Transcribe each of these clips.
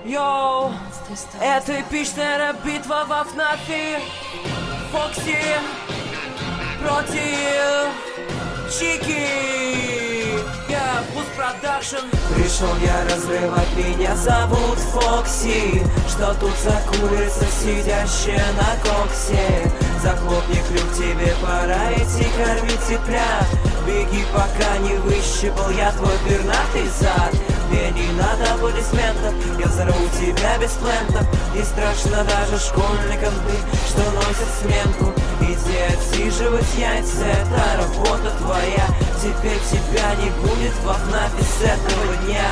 Йоу, это эпичная битва во ФНАФе. Фокси против Чики. Я Буст Продакшн. Пришел я разрывать, меня зовут Фокси. Что тут за курица, сидящая на коксе? Захлопни клюв, тебе пора идти кормить цыплят. Беги, пока не выщипал я твой пернатый зад. Мне не надо аплодисментов, я взорву тебя без плентов. Не страшно даже школьникам ты, что носят сменку. Иди отсиживать яйца, это работа твоя. Теперь тебя не будет во ФНАФе с этого дня.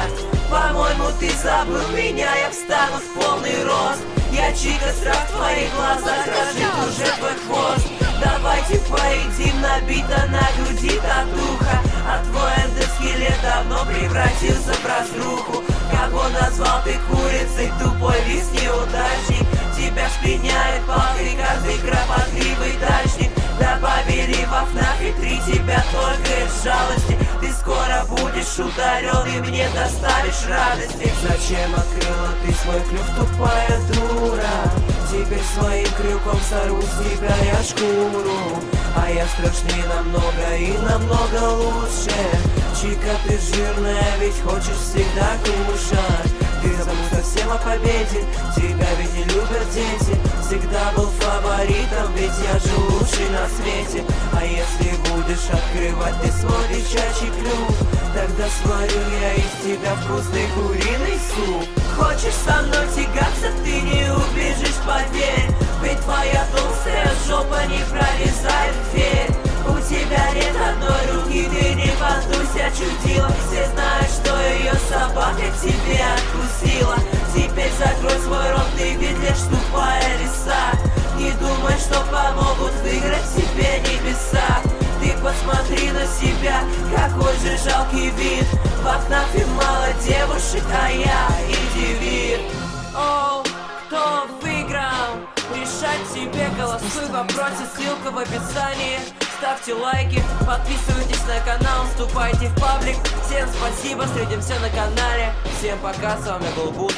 По-моему, ты забыл меня, я встану в полный рост. Я Чика, страх в твоих глазах, дрожит уже твой хвост. Давайте поедим, набито на груди татуха. А твой эндоскелет давно превратился в разруху. Кого назвал ты курицей, тупой лис неудачник? Тебя шпиняет палкой каждый кропотливый дачник. Добавили во ФНАФе 3 тебя только из жалости. Ты скоро будешь ударен и мне доставишь радости. Зачем открыла ты свой клюв, тупая дура? Теперь своим крюком сорву с тебя я шкуру. А я страшнее намного и намного лучше. Чика, ты жирная, ведь хочешь всегда кушать. Ты забыл совсем о победе, тебя ведь не любят дети. Всегда был фаворитом, ведь я же лучший на свете. А если будешь открывать ты свой девчачий клюв, тогда сварю я из тебя вкусный куриный суп. Хочешь со мной тягаться, ты не убежишь, поверь. Ведь твоя толстая жопа не прорезает дверь. У тебя нет одной руки, ты не подуйся, чудила. Все знают, что ее собака тебе откусила. Теперь закрой свой рот, ты ведь лишь тупая лиса. Не думай, что помогут выиграть себе небеса. Ты посмотри на себя, какой же жалкий вид. Во ФНАФе мало девушек, а я индивид. Оу, кто выиграл? Решать себе, голосуй в вопросе, ссылка в описании. Ставьте лайки, подписывайтесь на канал, вступайте в паблик. Всем спасибо, встретимся на канале. Всем пока, с вами был Буст.